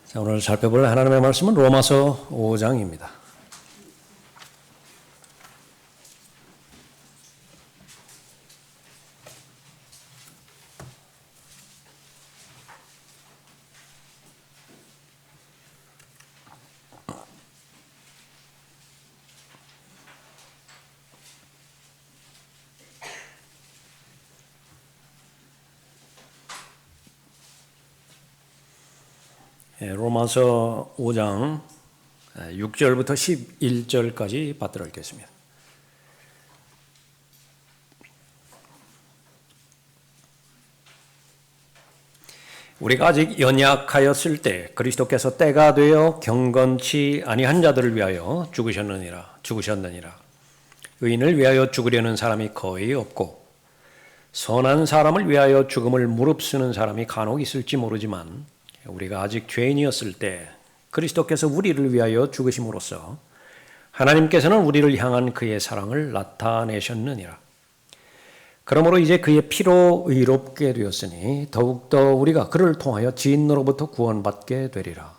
자, 오늘 살펴볼 하나님의 말씀은 로마서 5장입니다. 로마서 5장 6절부터 11절까지 받들어 읽겠습니다. 우리가 아직 연약하였을 때 그리스도께서 때가 되어 경건치 아니한 자들을 위하여 죽으셨느니라. 의인을 위하여 죽으려는 사람이 거의 없고 선한 사람을 위하여 죽음을 무릅쓰는 사람이 간혹 있을지 모르지만 우리가 아직 죄인이었을 때 그리스도께서 우리를 위하여 죽으심으로써 하나님께서는 우리를 향한 그의 사랑을 나타내셨느니라. 그러므로 이제 그의 피로 의롭게 되었으니 더욱더 우리가 그를 통하여 진노로부터 구원받게 되리라.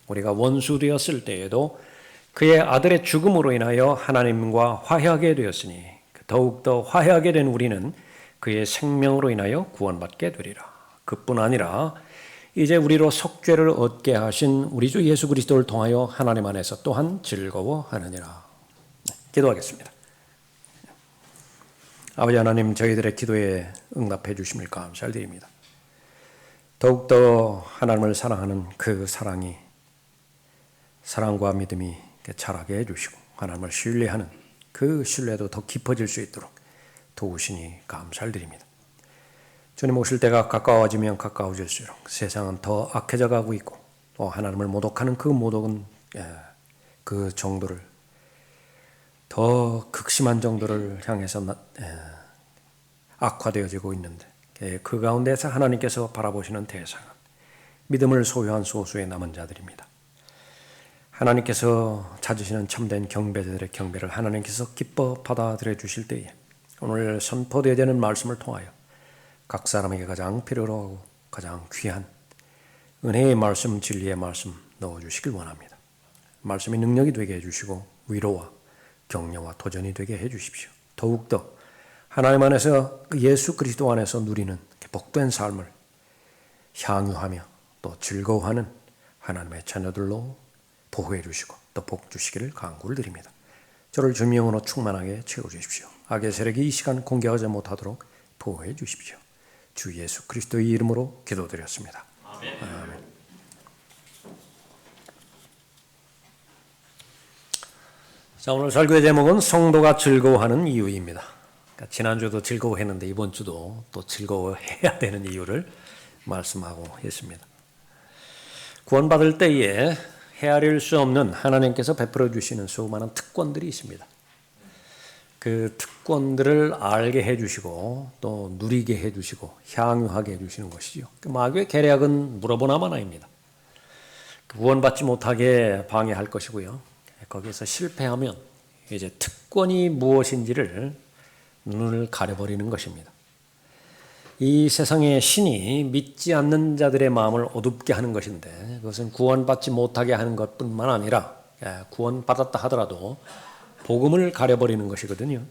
우리가 원수 되었을 때에도 그의 아들의 죽음으로 인하여 하나님과 화해하게 되었으니 더욱더 화해하게 된 우리는 그의 생명으로 인하여 구원받게 되리라. 그뿐 아니라 이제 우리로 속죄를 얻게 하신 우리 주 예수 그리스도를 통하여 하나님 안에서 또한 즐거워하느니라. 기도하겠습니다. 아버지 하나님, 저희들의 기도에 응답해 주심을 감사드립니다. 더욱더 하나님을 사랑하는 그 사랑이 사랑과 믿음이 자라게 해주시고 하나님을 신뢰하는 그 신뢰도 더 깊어질 수 있도록 도우시니 감사드립니다. 주님 오실 때가 가까워지면 가까워질수록 세상은 더 악해져 가고 있고 또 하나님을 모독하는 그 모독은 그 정도를 더 극심한 정도를 향해서 악화되어지고 있는데 그 가운데서 하나님께서 바라보시는 대상은 믿음을 소유한 소수의 남은 자들입니다. 하나님께서 찾으시는 참된 경배자들의 경배를 하나님께서 기뻐 받아들여 주실 때에 오늘 선포되어야 되는 말씀을 통하여 각 사람에게 가장 필요로 하고 가장 귀한 은혜의 말씀, 진리의 말씀 넣어주시길 원합니다. 말씀이 능력이 되게 해주시고 위로와 격려와 도전이 되게 해주십시오. 더욱더 하나님 안에서 예수 그리스도 안에서 누리는 복된 삶을 향유하며 또 즐거워하는 하나님의 자녀들로 보호해 주시고 또 복 주시기를 간구를 드립니다. 저를 주님의 영으로 충만하게 채워주십시오. 악의 세력이 이 시간 공격하지 못하도록 보호해 주십시오. 주 예수 그리스도의 이름으로 기도드렸습니다. 아멘. 아멘. 자, 오늘 설교의 제목은 성도가 즐거워하는 이유입니다. 그러니까 지난주도 즐거워했는데 이번 주도 또 즐거워해야 되는 이유를 말씀하고 있습니다. 구원받을 때에 헤아릴 수 없는 하나님께서 베풀어 주시는 수많은 특권들이 있습니다. 그 특권들을 알게 해주시고 또 누리게 해주시고 향유하게 해주시는 것이죠. 마귀의 계략은 물어보나마나입니다. 구원받지 못하게 방해할 것이고요. 거기에서 실패하면 이제 특권이 무엇인지를 눈을 가려버리는 것입니다. 이 세상의 신이 믿지 않는 자들의 마음을 어둡게 하는 것인데 그것은 구원받지 못하게 하는 것뿐만 아니라 구원받았다 하더라도 복음을 가려버리는 것이거든요.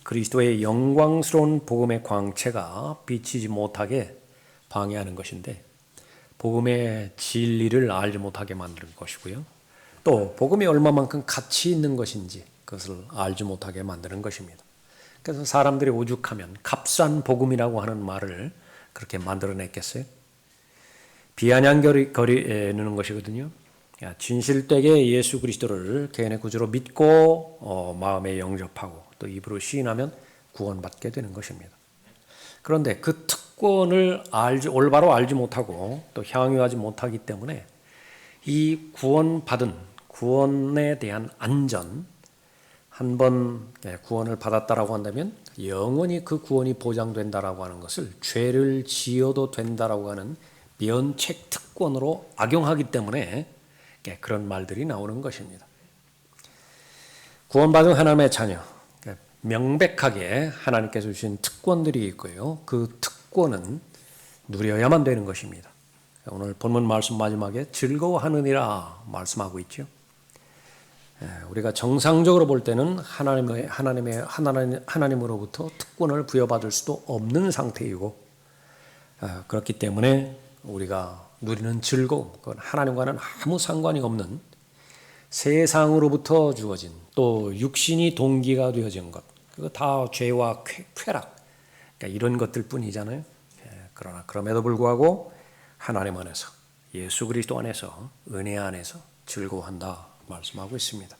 그리스도의 영광스러운 복음의 광채가 비치지 못하게 방해하는 것인데 복음의 진리를 알지 못하게 만드는 것이고요. 또 복음이 얼마만큼 가치 있는 것인지 그것을 알지 못하게 만드는 것입니다. 그래서 사람들이 오죽하면 값싼 복음이라고 하는 말을 그렇게 만들어냈겠어요? 비아냥거리는 것이거든요. 진실되게 예수 그리스도를 개인의 구주로 믿고 마음에 영접하고 또 입으로 시인하면 구원받게 되는 것입니다. 그런데 그 특권을 올바로 알지 못하고 또 향유하지 못하기 때문에 이 구원에 대한 안전, 한번 구원을 받았다라고 한다면 영원히 그 구원이 보장된다라고 하는 것을 죄를 지어도 된다라고 하는 면책 특권으로 악용하기 때문에 그런 말들이 나오는 것입니다. 구원받은 하나님의 자녀, 명백하게 하나님께서 주신 특권들이 있고요. 그 특권은 누려야만 되는 것입니다. 오늘 본문 말씀 마지막에 즐거워하느니라 말씀하고 있죠. 우리가 정상적으로 볼 때는 하나님으로부터 특권을 부여받을 수도 없는 상태이고, 그렇기 때문에 우리가 누리는 즐거움, 그건 하나님과는 아무 상관이 없는 세상으로부터 주어진, 또 육신이 동기가 되어진 것, 그거 다 죄와 쾌락, 그러니까 이런 것들 뿐이잖아요. 그러나 그럼에도 불구하고 하나님 안에서, 예수 그리스도 안에서, 은혜 안에서 즐거워한다 말씀하고 있습니다.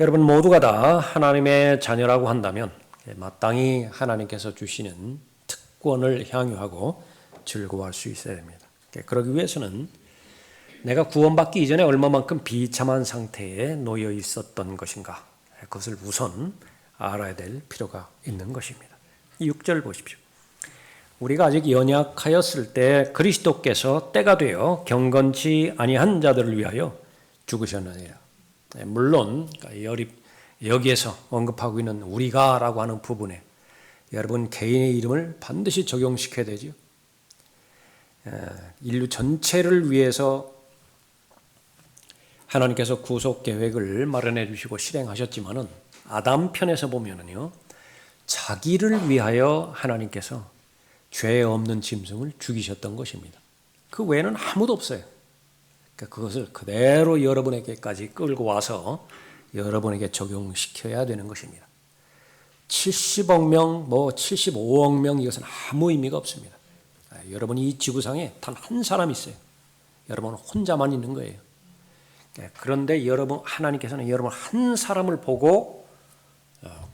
여러분 모두가 다 하나님의 자녀라고 한다면 마땅히 하나님께서 주시는 특권을 향유하고 즐거워할 수 있어야 됩니다. 그러기 위해서는 내가 구원받기 이전에 얼마만큼 비참한 상태에 놓여 있었던 것인가, 그것을 우선 알아야 될 필요가 있는 것입니다. 6절 보십시오. 우리가 아직 연약하였을 때 그리스도께서 때가 되어 경건치 아니한 자들을 위하여 죽으셨느니라. 물론 여기에서 언급하고 있는 우리가라고 하는 부분에 여러분 개인의 이름을 반드시 적용시켜야 되죠. 인류 전체를 위해서 하나님께서 구속 계획을 마련해 주시고 실행하셨지만은 아담 편에서 보면은요, 자기를 위하여 하나님께서 죄 없는 짐승을 죽이셨던 것입니다. 그 외에는 아무도 없어요. 그것을 그대로 여러분에게까지 끌고 와서 여러분에게 적용시켜야 되는 것입니다. 70억 명, 75억 명, 이것은 아무 의미가 없습니다. 여러분이 이 지구상에 단 한 사람 있어요. 여러분은 혼자만 있는 거예요. 그런데 하나님께서는 여러분 한 사람을 보고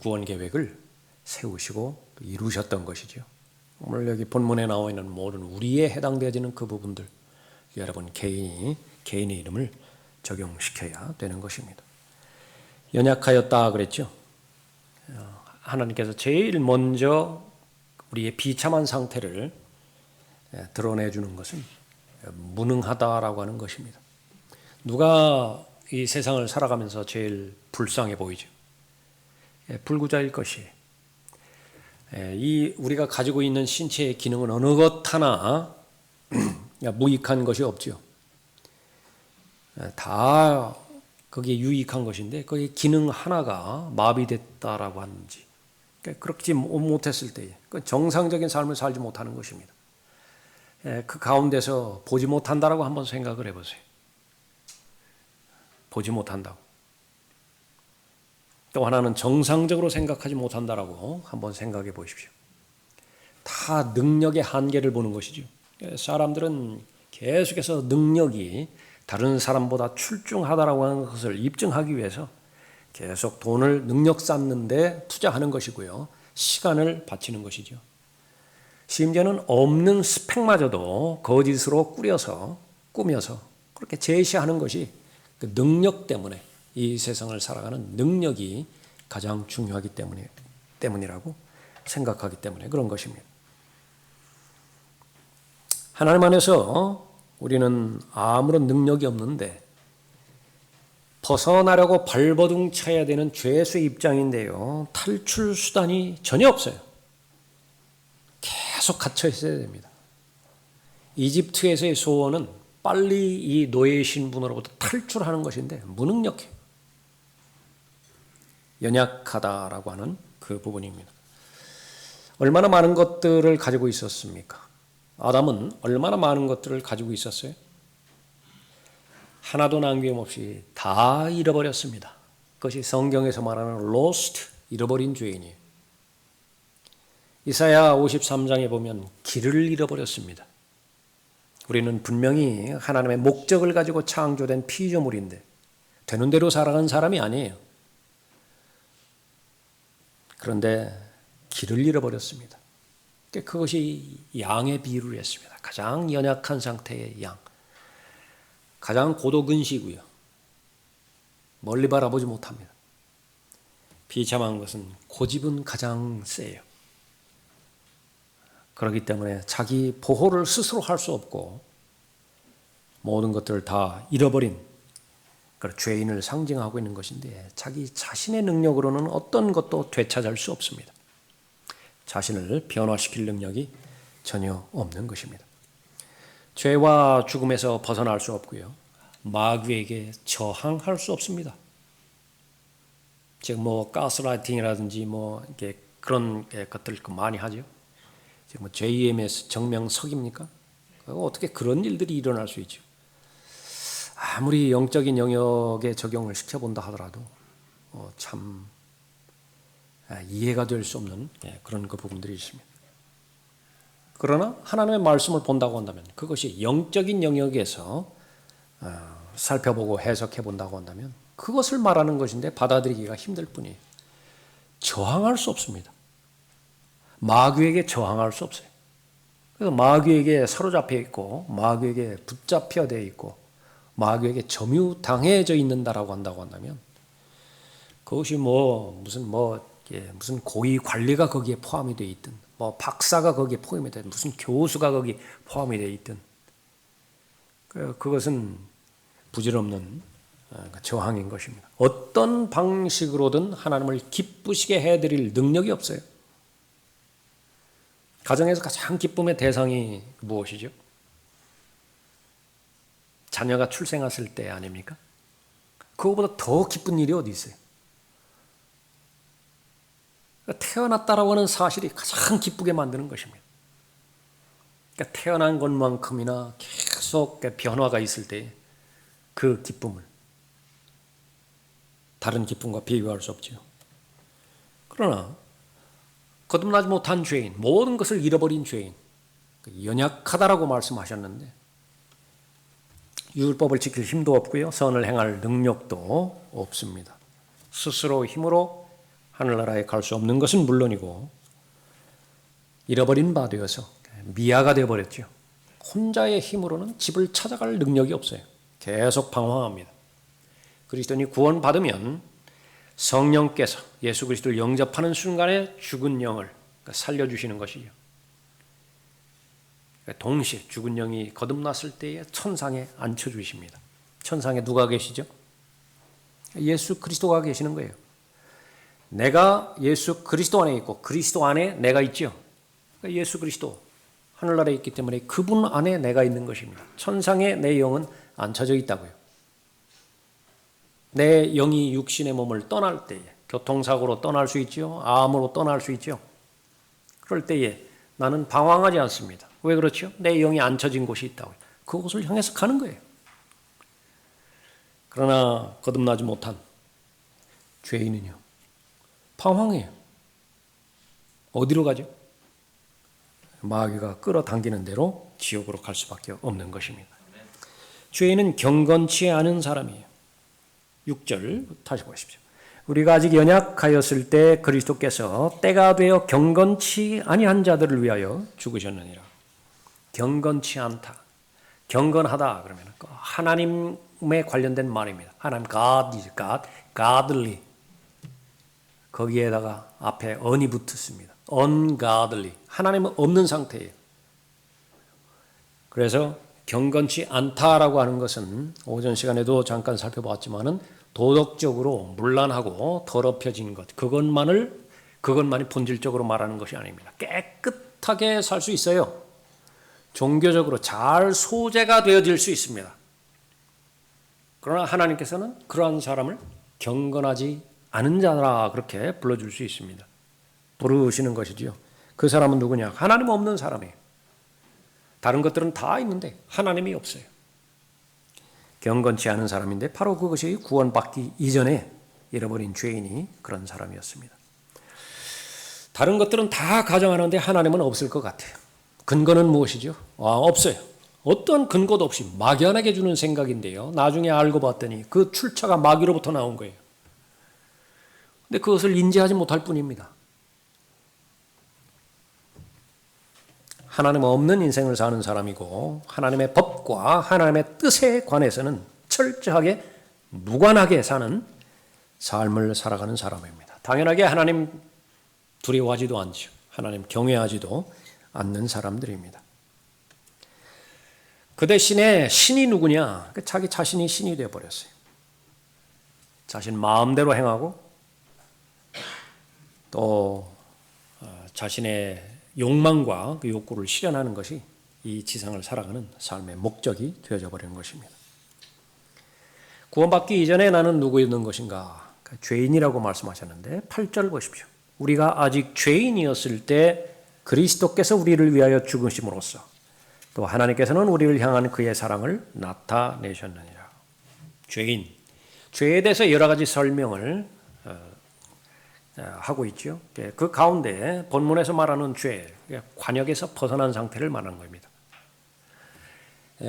구원 계획을 세우시고 이루셨던 것이죠. 오늘 여기 본문에 나와 있는 모든 우리에 해당되어지는 그 부분들, 여러분 개인의 이름을 적용시켜야 되는 것입니다. 연약하였다 그랬죠. 하나님께서 제일 먼저 우리의 비참한 상태를 드러내주는 것은 무능하다라고 하는 것입니다. 누가 이 세상을 살아가면서 제일 불쌍해 보이죠? 불구자일 것이에요. 우리가 가지고 있는 신체의 기능은 어느 것 하나 무익한 것이 없죠. 다 거기에 유익한 것인데 거기 기능 하나가 마비됐다라고 하는지, 그렇지 못했을 때에 정상적인 삶을 살지 못하는 것입니다. 그 가운데서 보지 못한다라고 한번 생각을 해보세요. 보지 못한다고. 또 하나는 정상적으로 생각하지 못한다라고 한번 생각해 보십시오. 다 능력의 한계를 보는 것이죠. 사람들은 계속해서 능력이 다른 사람보다 출중하다라고 하는 것을 입증하기 위해서 계속 돈을 능력 쌓는 데 투자하는 것이고요. 시간을 바치는 것이죠. 심지어는 없는 스펙마저도 거짓으로 꾸며서 그렇게 제시하는 것이 그 능력 때문에, 이 세상을 살아가는 능력이 가장 중요하기 때문이라고 생각하기 때문에 그런 것입니다. 하나님 안에서 우리는 아무런 능력이 없는데 벗어나려고 발버둥 쳐야 되는 죄수의 입장인데요, 탈출 수단이 전혀 없어요. 계속 갇혀 있어야 됩니다. 이집트에서의 소원은 빨리 이 노예 신분으로부터 탈출하는 것인데 무능력해. 연약하다라고 하는 그 부분입니다. 얼마나 많은 것들을 가지고 있었습니까? 아담은 얼마나 많은 것들을 가지고 있었어요? 하나도 남김없이 다 잃어버렸습니다. 그것이 성경에서 말하는 lost, 잃어버린 죄인이에요. 이사야 53장에 보면 길을 잃어버렸습니다. 우리는 분명히 하나님의 목적을 가지고 창조된 피조물인데 되는 대로 살아가는 사람이 아니에요. 그런데 길을 잃어버렸습니다. 그것이 양의 비유를 했습니다. 가장 연약한 상태의 양, 가장 고도근시고요. 멀리 바라보지 못합니다. 비참한 것은 고집은 가장 세요. 그렇기 때문에 자기 보호를 스스로 할 수 없고 모든 것들을 다 잃어버린 죄인을 상징하고 있는 것인데, 자기 자신의 능력으로는 어떤 것도 되찾을 수 없습니다. 자신을 변화시킬 능력이 전혀 없는 것입니다. 죄와 죽음에서 벗어날 수 없고요. 마귀에게 저항할 수 없습니다. 지금 가스라이팅이라든지 이렇게 그런 것들 많이 하죠. 지금 JMS 정명석입니까? 어떻게 그런 일들이 일어날 수 있죠? 아무리 영적인 영역에 적용을 시켜본다 하더라도 참 이해가 될 수 없는 그런 부분들이 있습니다. 그러나 하나님의 말씀을 본다고 한다면 그것이 영적인 영역에서 살펴보고 해석해 본다고 한다면 그것을 말하는 것인데 받아들이기가 힘들 뿐이에요. 저항할 수 없습니다. 마귀에게 저항할 수 없어요. 그래서 마귀에게 사로잡혀 있고 마귀에게 붙잡혀 되어 있고 마귀에게 점유당해져 있는다라고 한다고 한다면 그것이 무슨 고위 관리가 거기에 포함이 되어 있든 박사가 거기에 포함이 되든 무슨 교수가 거기에 포함이 되어 있든 그것은 부질없는 저항인 것입니다. 어떤 방식으로든 하나님을 기쁘시게 해드릴 능력이 없어요. 가정에서 가장 기쁨의 대상이 무엇이죠? 자녀가 출생했을 때 아닙니까? 그거보다 더 기쁜 일이 어디 있어요? 태어났다라고 하는 사실이 가장 기쁘게 만드는 것입니다. 그러니까 태어난 것만큼이나 계속 변화가 있을 때 그 기쁨을 다른 기쁨과 비교할 수 없죠. 그러나 거듭나지 못한 죄인, 모든 것을 잃어버린 죄인, 연약하다라고 말씀하셨는데 율법을 지킬 힘도 없고요. 선을 행할 능력도 없습니다. 스스로 힘으로 하늘나라에 갈 수 없는 것은 물론이고 잃어버린 바 되어서 미아가 되어버렸죠. 혼자의 힘으로는 집을 찾아갈 능력이 없어요. 계속 방황합니다. 그리스도인이 구원받으면 성령께서 예수 그리스도를 영접하는 순간에 죽은 영을 살려주시는 것이죠. 동시에 죽은 영이 거듭났을 때에 천상에 앉혀주십니다. 천상에 누가 계시죠? 예수 그리스도가 계시는 거예요. 내가 예수 그리스도 안에 있고 그리스도 안에 내가 있죠. 예수 그리스도 하늘나라에 있기 때문에 그분 안에 내가 있는 것입니다. 천상에 내 영은 앉혀져 있다고요. 내 영이 육신의 몸을 떠날 때에 교통사고로 떠날 수 있죠. 암으로 떠날 수 있죠. 그럴 때에 나는 방황하지 않습니다. 왜 그렇죠? 내 영이 앉혀진 곳이 있다고요. 그곳을 향해서 가는 거예요. 그러나 거듭나지 못한 죄인은요. 방황해요. 어디로 가죠? 마귀가 끌어당기는 대로 지옥으로 갈 수밖에 없는 것입니다. 죄인은 경건치 않은 사람이에요. 6절 다시 보십시오. 우리가 아직 연약하였을 때 그리스도께서 때가 되어 경건치 아니한 자들을 위하여 죽으셨느니라. 경건치 않다. 경건하다 그러면 하나님에 관련된 말입니다. 하나님 God is God, godly. 거기에다가 앞에 on이 붙었습니다. ungodly. 하나님은 없는 상태예요. 그래서 경건치 않다라고 하는 것은 오전 시간에도 잠깐 살펴봤지만은 도덕적으로 문란하고 더럽혀진 것, 그것만이 본질적으로 말하는 것이 아닙니다. 깨끗하게 살 수 있어요. 종교적으로 잘 소재가 되어질 수 있습니다. 그러나 하나님께서는 그러한 사람을 경건하지 않은 자라 그렇게 불러줄 수 있습니다. 부르시는 것이지요. 그 사람은 누구냐? 하나님 없는 사람이에요. 다른 것들은 다 있는데 하나님이 없어요. 경건치 않은 사람인데 바로 그것이 구원받기 이전에 잃어버린 죄인이 그런 사람이었습니다. 다른 것들은 다 가정하는데 하나님은 없을 것 같아요. 근거는 무엇이죠? 없어요. 어떤 근거도 없이 막연하게 주는 생각인데요. 나중에 알고 봤더니 그 출처가 마귀로부터 나온 거예요. 근데 그것을 인지하지 못할 뿐입니다. 하나님 없는 인생을 사는 사람이고 하나님의 법과 하나님의 뜻에 관해서는 철저하게 무관하게 사는 삶을 살아가는 사람입니다. 당연하게 하나님 두려워하지도 않죠. 하나님 경외하지도 않는 사람들입니다. 그 대신에 신이 누구냐? 자기 자신이 신이 되어버렸어요. 자신 마음대로 행하고 또 자신의 욕망과 그 욕구를 실현하는 것이 이 지상을 살아가는 삶의 목적이 되어져 버리는 것입니다. 구원받기 이전에 나는 누구였는 것인가? 죄인이라고 말씀하셨는데 8절 보십시오. 우리가 아직 죄인이었을 때 그리스도께서 우리를 위하여 죽으심으로써 또 하나님께서는 우리를 향한 그의 사랑을 나타내셨느니라. 죄인, 죄에 대해서 여러 가지 설명을 하고 있죠. 그 가운데 본문에서 말하는 죄, 관역에서 벗어난 상태를 말하는 겁니다.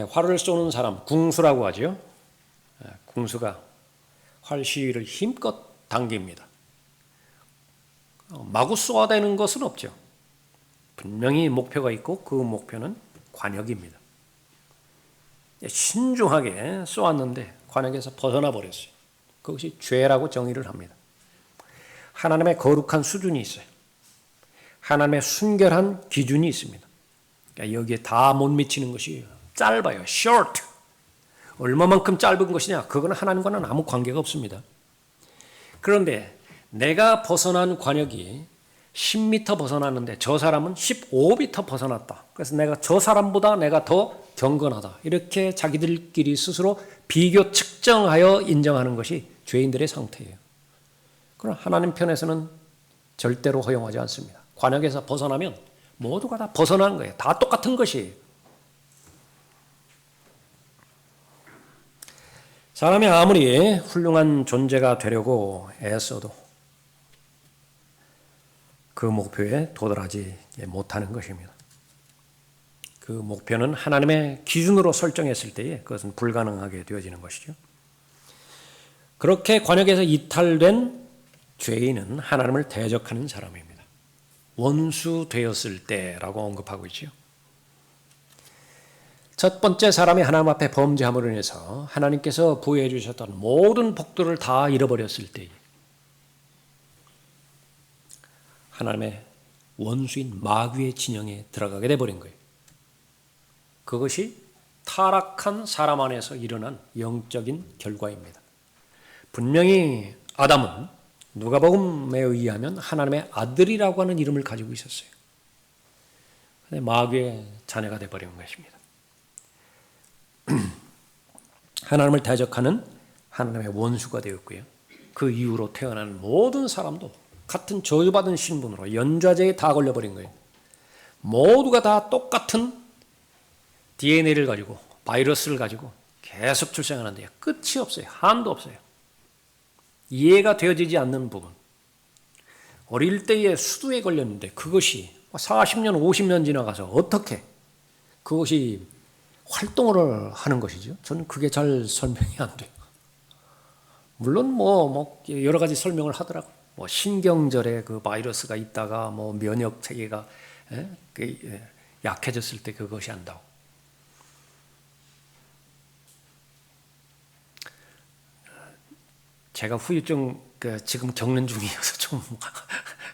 활을 쏘는 사람, 궁수라고 하죠. 궁수가 활 시위를 힘껏 당깁니다. 마구 쏘아대는 것은 없죠. 분명히 목표가 있고 그 목표는 관역입니다. 신중하게 쏘았는데 관역에서 벗어나 버렸어요. 그것이 죄라고 정의를 합니다. 하나님의 거룩한 수준이 있어요. 하나님의 순결한 기준이 있습니다. 그러니까 여기에 다 못 미치는 것이 짧아요. short. 얼마만큼 짧은 것이냐? 그건 하나님과는 아무 관계가 없습니다. 그런데 내가 벗어난 관역이 10m 벗어났는데 저 사람은 15m 벗어났다. 그래서 내가 저 사람보다 내가 더 경건하다. 이렇게 자기들끼리 스스로 비교 측정하여 인정하는 것이 죄인들의 상태예요. 그러나 하나님 편에서는 절대로 허용하지 않습니다. 관역에서 벗어나면 모두가 다 벗어난 거예요. 다 똑같은 것이에요. 사람이 아무리 훌륭한 존재가 되려고 애써도 그 목표에 도달하지 못하는 것입니다. 그 목표는 하나님의 기준으로 설정했을 때에 그것은 불가능하게 되어지는 것이죠. 그렇게 관역에서 이탈된 죄인은 하나님을 대적하는 사람입니다. 원수 되었을 때라고 언급하고 있죠. 첫 번째 사람이 하나님 앞에 범죄함으로 인해서 하나님께서 부여해 주셨던 모든 복들을 다 잃어버렸을 때 하나님의 원수인 마귀의 진영에 들어가게 돼버린 거예요. 그것이 타락한 사람 안에서 일어난 영적인 결과입니다. 분명히 아담은 누가복음에 의하면 하나님의 아들이라고 하는 이름을 가지고 있었어요. 근데 마귀의 자녀가 돼버린 것입니다. 하나님을 대적하는 하나님의 원수가 되었고요. 그 이후로 태어난 모든 사람도 같은 저주받은 신분으로 연좌제에 다 걸려버린 거예요. 모두가 다 똑같은 DNA를 가지고 바이러스를 가지고 계속 출생하는데 끝이 없어요. 한도 없어요. 이해가 되어지지 않는 부분. 어릴 때에 수두에 걸렸는데 그것이 40년, 50년 지나가서 어떻게 그것이 활동을 하는 것이죠. 저는 그게 잘 설명이 안 돼요. 물론 뭐 여러 가지 설명을 하더라고요. 뭐 신경절에 그 바이러스가 있다가 뭐 면역 체계가 약해졌을 때 그것이 한다고. 제가 후유증 지금 겪는 중이어서 좀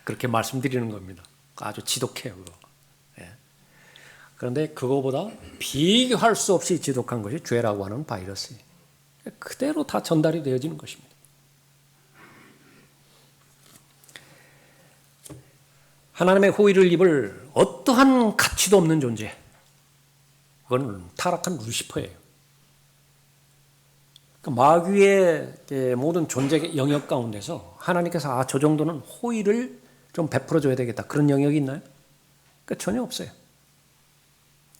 그렇게 말씀드리는 겁니다. 아주 지독해요, 그거. 그런데 그거보다 비교할 수 없이 지독한 것이 죄라고 하는 바이러스예요. 그대로 다 전달이 되어지는 것입니다. 하나님의 호의를 입을 어떠한 가치도 없는 존재, 그건 타락한 루시퍼예요. 마귀의 모든 존재 영역 가운데서 하나님께서 저 정도는 호의를 좀 베풀어줘야 되겠다, 그런 영역이 있나요? 전혀 없어요.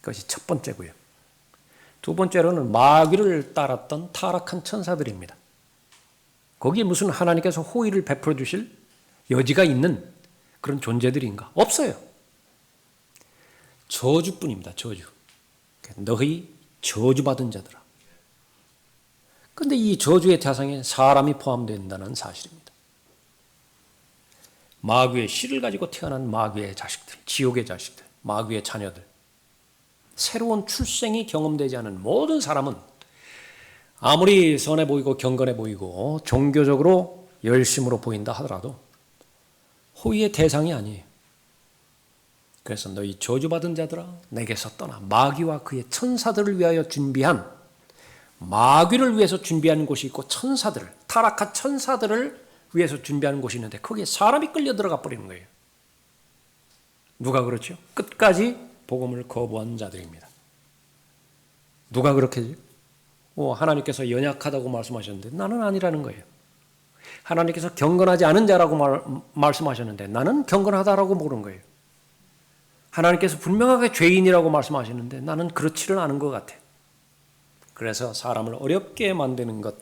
그것이 첫 번째고요. 두 번째로는 마귀를 따랐던 타락한 천사들입니다. 거기에 무슨 하나님께서 호의를 베풀어 주실 여지가 있는 그런 존재들인가? 없어요. 저주뿐입니다. 저주. 너희 저주받은 자들아. 그런데 이 저주의 대상에 사람이 포함된다는 사실입니다. 마귀의 씨를 가지고 태어난 마귀의 자식들, 지옥의 자식들, 마귀의 자녀들, 새로운 출생이 경험되지 않은 모든 사람은 아무리 선해 보이고 경건해 보이고 종교적으로 열심으로 보인다 하더라도 호의의 대상이 아니에요. 그래서 너희 저주받은 자들아 내게서 떠나 마귀와 그의 천사들을 위하여 준비한, 마귀를 위해서 준비한 곳이 있고 천사들을, 타락한 천사들을 위해서 준비하는 곳이 있는데 거기에 사람이 끌려 들어가 버리는 거예요. 누가 그렇죠? 끝까지 복음을 거부한 자들입니다. 누가 그렇게 해요? 하나님께서 연약하다고 말씀하셨는데 나는 아니라는 거예요. 하나님께서 경건하지 않은 자라고 말씀하셨는데 나는 경건하다라고 모르는 거예요. 하나님께서 분명하게 죄인이라고 말씀하시는데 나는 그렇지를 않은 것 같아. 그래서 사람을 어렵게 만드는 것,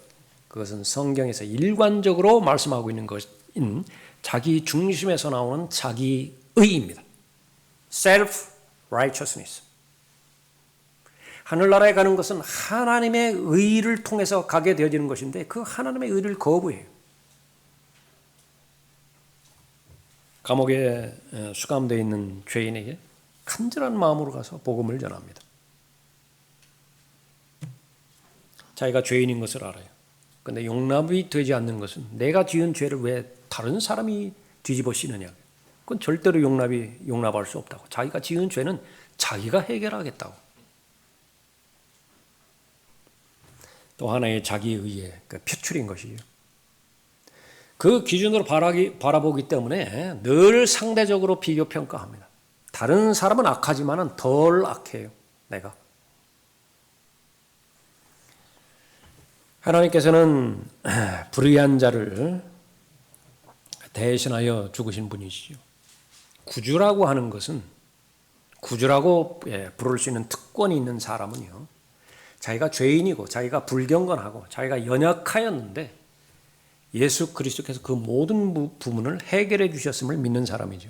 그것은 성경에서 일관적으로 말씀하고 있는 것인 자기 중심에서 나오는 자기의입니다. self-righteousness. 하늘나라에 가는 것은 하나님의 의를 통해서 가게 되어지는 것인데 그 하나님의 의를 거부해요. 감옥에 수감되어 있는 죄인에게 간절한 마음으로 가서 복음을 전합니다. 자기가 죄인인 것을 알아요. 그런데 용납이 되지 않는 것은 내가 지은 죄를 왜 다른 사람이 뒤집어 씌느냐. 그건 절대로 용납할 수 없다고. 자기가 지은 죄는 자기가 해결하겠다고. 또 하나의 자기의의 표출인 것이죠. 그 기준으로 바라보기 때문에 늘 상대적으로 비교평가합니다. 다른 사람은 악하지만 덜 악해요. 내가. 하나님께서는 불의한 자를 대신하여 죽으신 분이시죠. 구주라고 하는 것은 구주라고 부를 수 있는 특권이 있는 사람은요. 자기가 죄인이고 자기가 불경건하고 자기가 연약하였는데 예수 그리스도께서 그 모든 부분을 해결해 주셨음을 믿는 사람이죠.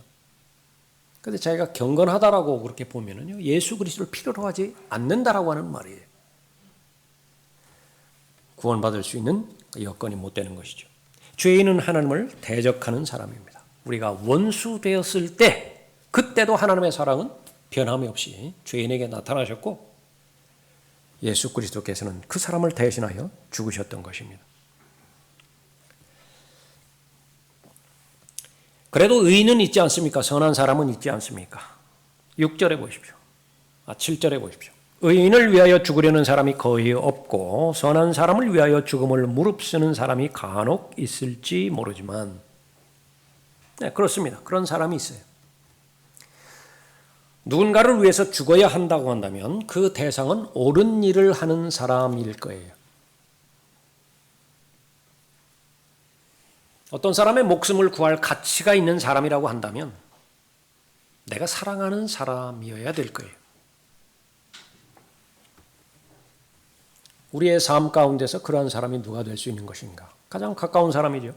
그런데 자기가 경건하다라고 그렇게 보면은요. 예수 그리스도를 필요로 하지 않는다라고 하는 말이에요. 구원받을 수 있는 여건이 못 되는 것이죠. 죄인은 하나님을 대적하는 사람입니다. 우리가 원수 되었을 때 그때도 하나님의 사랑은 변함이 없이 죄인에게 나타나셨고 예수 그리스도께서는 그 사람을 대신하여 죽으셨던 것입니다. 그래도 의인은 있지 않습니까? 선한 사람은 있지 않습니까? 6절에 보십시오. 7절에 보십시오. 의인을 위하여 죽으려는 사람이 거의 없고 선한 사람을 위하여 죽음을 무릅쓰는 사람이 간혹 있을지 모르지만 네, 그렇습니다. 그런 사람이 있어요. 누군가를 위해서 죽어야 한다고 한다면 그 대상은 옳은 일을 하는 사람일 거예요. 어떤 사람의 목숨을 구할 가치가 있는 사람이라고 한다면 내가 사랑하는 사람이어야 될 거예요. 우리의 삶 가운데서 그러한 사람이 누가 될 수 있는 것인가? 가장 가까운 사람이죠.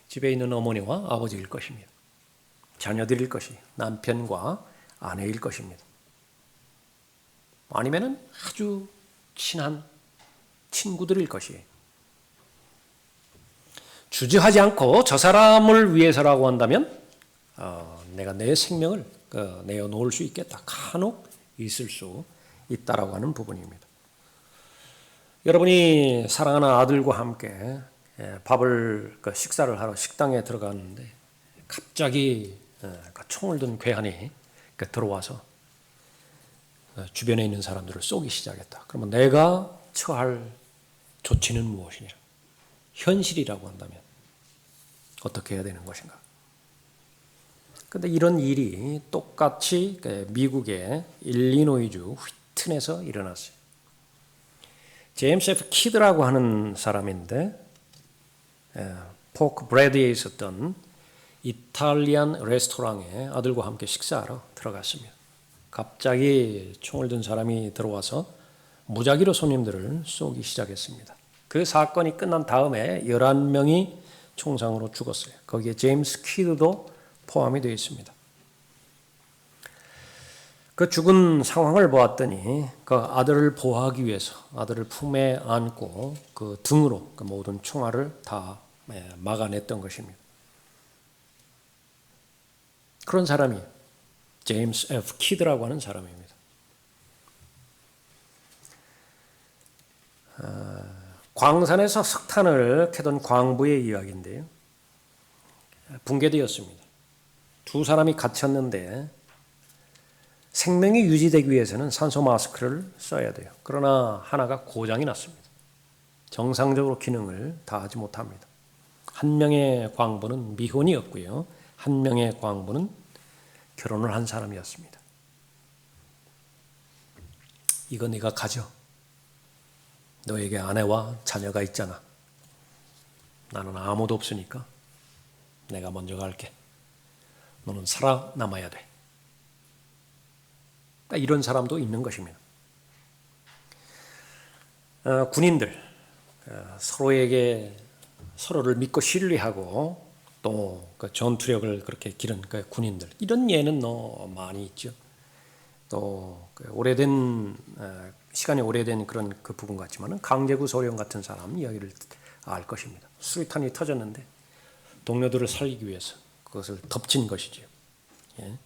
집에 있는 어머니와 아버지일 것입니다. 자녀들일 것이 남편과 아내일 것입니다. 아니면은 아주 친한 친구들일 것이에요. 주저하지 않고 저 사람을 위해서라고 한다면 내가 내 생명을 내어놓을 수 있겠다. 간혹 있을 수 있다라고 하는 부분입니다. 여러분이 사랑하는 아들과 함께 식사를 하러 식당에 들어갔는데 갑자기 총을 든 괴한이 들어와서 주변에 있는 사람들을 쏘기 시작했다. 그러면 내가 처할 조치는 무엇이냐? 현실이라고 한다면 어떻게 해야 되는 것인가? 그런데 이런 일이 똑같이 미국의 일리노이주 휘튼에서 일어났어요. 제임스 F. 키드라고 하는 사람인데 포크 브레드에 있었던 이탈리안 레스토랑에 아들과 함께 식사하러 들어갔습니다. 갑자기 총을 든 사람이 들어와서 무작위로 손님들을 쏘기 시작했습니다. 그 사건이 끝난 다음에 11명이 총상으로 죽었어요. 거기에 제임스 키드도 포함이 되어 있습니다. 그 죽은 상황을 보았더니 그 아들을 보호하기 위해서 아들을 품에 안고 그 등으로 그 모든 총알을 다 막아냈던 것입니다. 그런 사람이 제임스 F. 키드라고 하는 사람입니다. 광산에서 석탄을 캐던 광부의 이야기인데요. 붕괴되었습니다. 두 사람이 갇혔는데 생명이 유지되기 위해서는 산소 마스크를 써야 돼요. 그러나 하나가 고장이 났습니다. 정상적으로 기능을 다하지 못합니다. 한 명의 광부는 미혼이었고요. 한 명의 광부는 결혼을 한 사람이었습니다. 이거 네가 가져. 너에게 아내와 자녀가 있잖아. 나는 아무도 없으니까 내가 먼저 갈게. 너는 살아남아야 돼. 그러니까 이런 사람도 있는 것입니다. 군인들 서로에게 서로를 믿고 신뢰하고 또 그 전투력을 그렇게 기른 그 군인들, 이런 예는 많이 있죠. 또 오래된 시간이 오래된 그런 그 부분 같지만은 강제구 소련 같은 사람 이야기를 알 것입니다. 수류탄이 터졌는데 동료들을 살리기 위해서 그것을 덮친 것이죠. 예.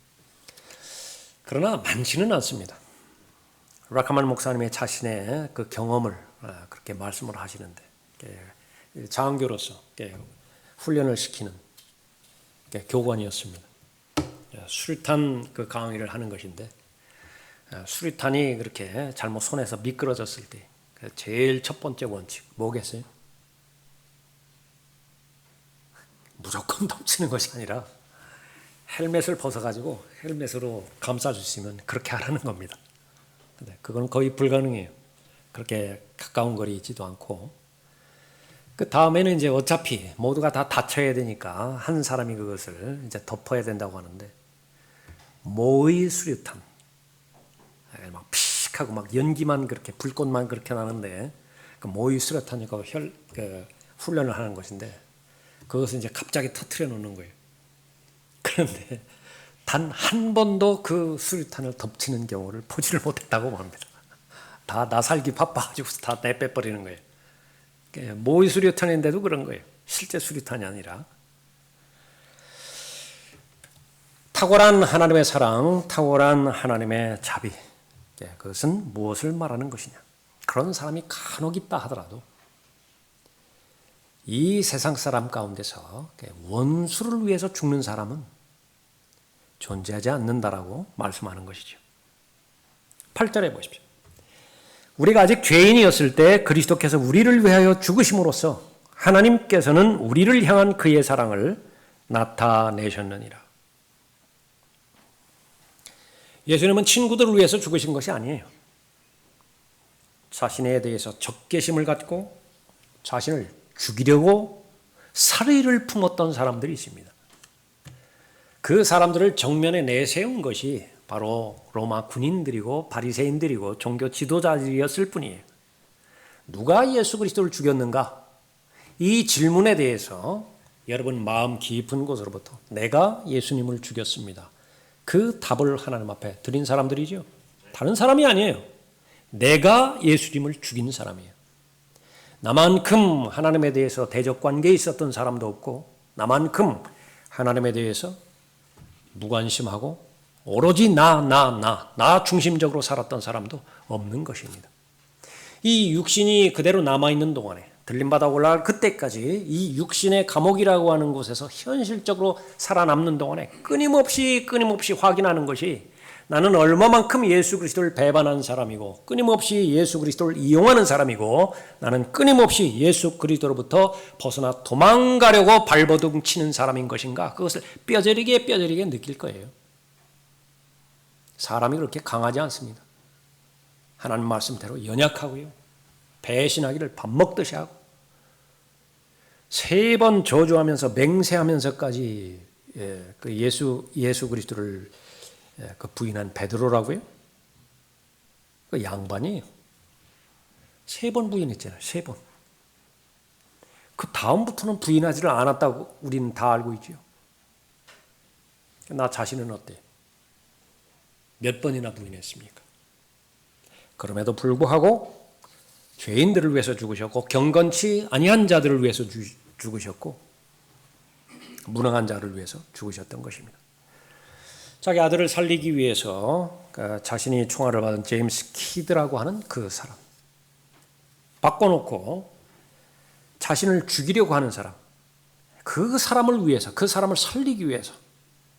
그러나 많지는 않습니다. 라카만 목사님의 자신의 그 경험을 그렇게 말씀을 하시는데, 장교로서 훈련을 시키는 교관이었습니다. 수류탄 그 강의를 하는 것인데, 수류탄이 그렇게 잘못 손에서 미끄러졌을 때 제일 첫 번째 원칙 뭐겠어요? 무조건 덮치는 것이 아니라 헬멧을 벗어가지고 헬멧으로 감싸주시면 그렇게 하라는 겁니다. 근데 그건 거의 불가능해요. 그렇게 가까운 거리 있지도 않고. 그 다음에는 이제 어차피 모두가 다 다쳐야 되니까 한 사람이 그것을 이제 덮어야 된다고 하는데, 모의 수류탄, 막 피식하고 막 연기만 그렇게 불꽃만 그렇게 나는데, 그 모의 수류탄이고 훈련을 하는 것인데, 그것을 이제 갑자기 터트려 놓는 거예요. 그런데 단 한 번도 그 수류탄을 덮치는 경우를 보지를 못했다고 합니다. 다 나 살기 바빠가지고 다 내빼버리는 거예요. 모의 수류탄인데도 그런 거예요. 실제 수류탄이 아니라. 탁월한 하나님의 사랑, 탁월한 하나님의 자비, 그것은 무엇을 말하는 것이냐? 그런 사람이 간혹 있다 하더라도 이 세상 사람 가운데서 원수를 위해서 죽는 사람은 존재하지 않는다라고 말씀하는 것이죠. 8절에 보십시오. 우리가 아직 죄인이었을 때 그리스도께서 우리를 위하여 죽으심으로써 하나님께서는 우리를 향한 그의 사랑을 나타내셨느니라. 예수님은 친구들을 위해서 죽으신 것이 아니에요. 자신에 대해서 적개심을 갖고 자신을 죽이려고 살의를 품었던 사람들이 있습니다. 그 사람들을 정면에 내세운 것이 바로 로마 군인들이고 바리새인들이고 종교 지도자들이었을 뿐이에요. 누가 예수 그리스도를 죽였는가? 이 질문에 대해서 여러분 마음 깊은 곳으로부터 내가 예수님을 죽였습니다. 그 답을 하나님 앞에 드린 사람들이죠. 다른 사람이 아니에요. 내가 예수님을 죽인 사람이에요. 나만큼 하나님에 대해서 대적관계에 있었던 사람도 없고, 나만큼 하나님에 대해서 무관심하고 오로지 나 중심적으로 살았던 사람도 없는 것입니다. 이 육신이 그대로 남아있는 동안에, 들림바다 올라갈 그때까지 이 육신의 감옥이라고 하는 곳에서 현실적으로 살아남는 동안에 끊임없이 확인하는 것이 나는 얼마만큼 예수 그리스도를 배반한 사람이고, 끊임없이 예수 그리스도를 이용하는 사람이고, 나는 끊임없이 예수 그리스도로부터 벗어나 도망가려고 발버둥 치는 사람인 것인가, 그것을 뼈저리게 느낄 거예요. 사람이 그렇게 강하지 않습니다. 하나님 말씀대로 연약하고요, 배신하기를 밥 먹듯이 하고, 3번 저주하면서 맹세하면서까지 그 예수 그리스도를 그 부인한 베드로라고요? 그 양반이 3번 부인했잖아요. 3번. 그 다음부터는 부인하지를 않았다고 우리는 다 알고 있죠. 나 자신은 어때요? 몇 번이나 부인했습니까? 그럼에도 불구하고 죄인들을 위해서 죽으셨고, 경건치 아니한 자들을 위해서 죽으셨고, 무능한 자를 위해서 죽으셨던 것입니다. 자기 아들을 살리기 위해서 자신이 총알을 받은 제임스 키드라고 하는 그 사람, 바꿔놓고 자신을 죽이려고 하는 사람, 그 사람을 위해서, 그 사람을 살리기 위해서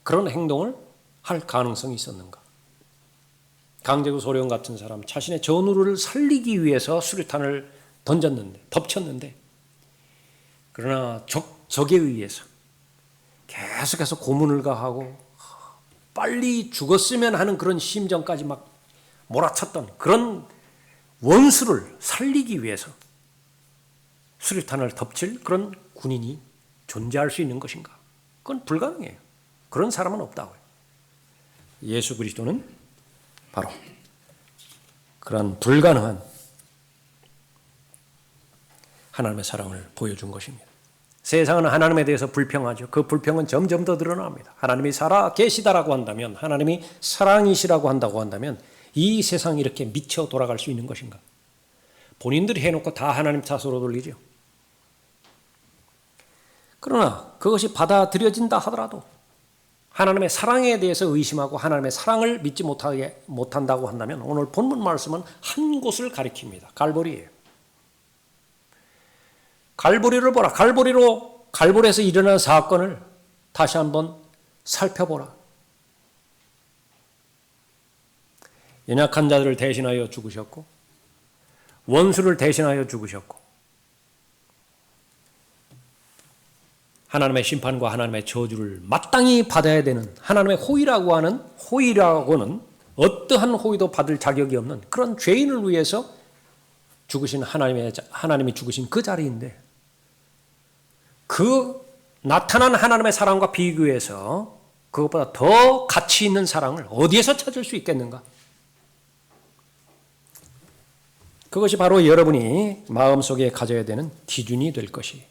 그런 행동을 할 가능성이 있었는가? 강제구 소련 같은 사람, 자신의 전우를 살리기 위해서 수류탄을 덮쳤는데, 그러나 적에 의해서 계속해서 고문을 가하고 빨리 죽었으면 하는 그런 심정까지 막 몰아쳤던 그런 원수를 살리기 위해서 수류탄을 덮칠 그런 군인이 존재할 수 있는 것인가? 그건 불가능해요. 그런 사람은 없다고요. 예수 그리스도는 바로 그런 불가능한 하나님의 사랑을 보여준 것입니다. 세상은 하나님에 대해서 불평하죠. 그 불평은 점점 더 드러납니다. 하나님이 살아 계시다라고 한다면, 하나님이 사랑이시라고 한다고 한다면 이 세상이 이렇게 미쳐 돌아갈 수 있는 것인가? 본인들이 해놓고 다 하나님 탓으로 돌리죠. 그러나 그것이 받아들여진다 하더라도 하나님의 사랑에 대해서 의심하고 하나님의 사랑을 믿지 못한다고 한다면 오늘 본문 말씀은 한 곳을 가리킵니다. 갈보리예요. 갈보리를 보라. 갈보리에서 일어난 사건을 다시 한번 살펴보라. 연약한 자들을 대신하여 죽으셨고 원수를 대신하여 죽으셨고 하나님의 심판과 하나님의 저주를 마땅히 받아야 되는 하나님의 호의라고는 어떠한 호의도 받을 자격이 없는 그런 죄인을 위해서 죽으신 하나님이 죽으신 그 자리인데 그 나타난 하나님의 사랑과 비교해서 그것보다 더 가치 있는 사랑을 어디에서 찾을 수 있겠는가? 그것이 바로 여러분이 마음속에 가져야 되는 기준이 될 것이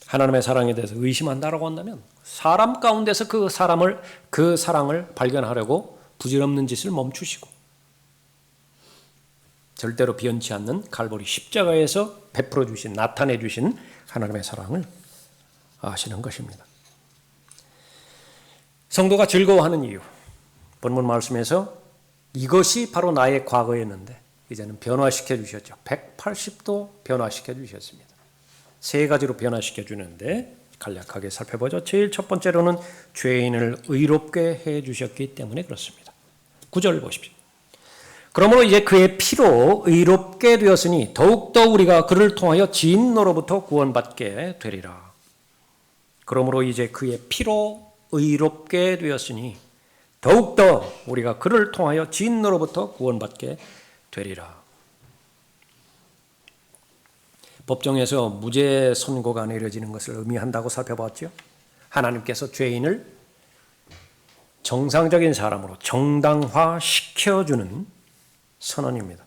하나님의 사랑에 대해서 의심한다라고 한다면 사람 가운데서 그 사랑을 발견하려고 부질없는 짓을 멈추시고 절대로 변치 않는 갈보리 십자가에서 베풀어 주신 나타내 주신 하나님의 사랑을 아시는 것입니다. 성도가 즐거워하는 이유 본문 말씀에서 이것이 바로 나의 과거였는데 이제는 변화시켜 주셨죠. 180도 변화시켜 주셨습니다. 세 가지로 변화시켜 주는데 간략하게 살펴보죠. 제일 첫 번째로는 죄인을 의롭게 해 주셨기 때문에 그렇습니다. 9절 보십시오. 그러므로 이제 그의 피로 의롭게 되었으니 더욱더 우리가 그를 통하여 진노로부터 구원받게 되리라. 그러므로 이제 그의 피로 의롭게 되었으니 더욱더 우리가 그를 통하여 진노로부터 구원받게 되리라. 법정에서 무죄 선고가 내려지는 것을 의미한다고 살펴봤죠. 하나님께서 죄인을 정상적인 사람으로 정당화시켜주는 선언입니다.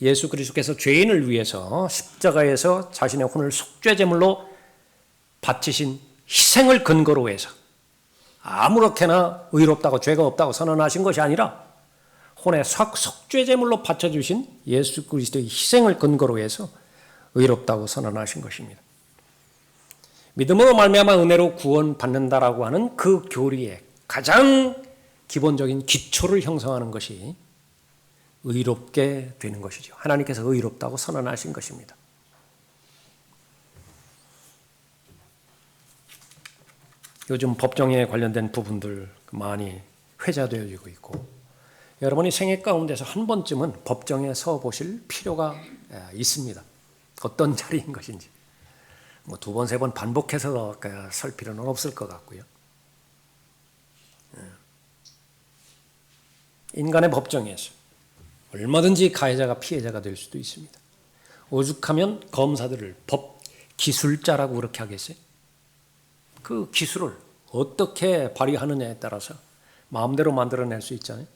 예수 그리스도께서 죄인을 위해서 십자가에서 자신의 혼을 속죄제물로 바치신 희생을 근거로 해서 아무렇게나 의롭다고 죄가 없다고 선언하신 것이 아니라 혼의 속죄제물로 바쳐주신 예수 그리스도의 희생을 근거로 해서 의롭다고 선언하신 것입니다. 믿음으로 말미암아 은혜로 구원받는다라고 하는 그 교리의 가장 기본적인 기초를 형성하는 것이 의롭게 되는 것이죠. 하나님께서 의롭다고 선언하신 것입니다. 요즘 법정에 관련된 부분들 많이 회자되어지고 있고 여러분이 생애 가운데서 한 번쯤은 법정에 서 보실 필요가 있습니다. 어떤 자리인 것인지. 뭐 두 번, 세 번 반복해서 설 필요는 없을 것 같고요. 인간의 법정에서 얼마든지 가해자가 피해자가 될 수도 있습니다. 오죽하면 검사들을 법 기술자라고 그렇게 하겠어요? 그 기술을 어떻게 발휘하느냐에 따라서 마음대로 만들어낼 수 있잖아요.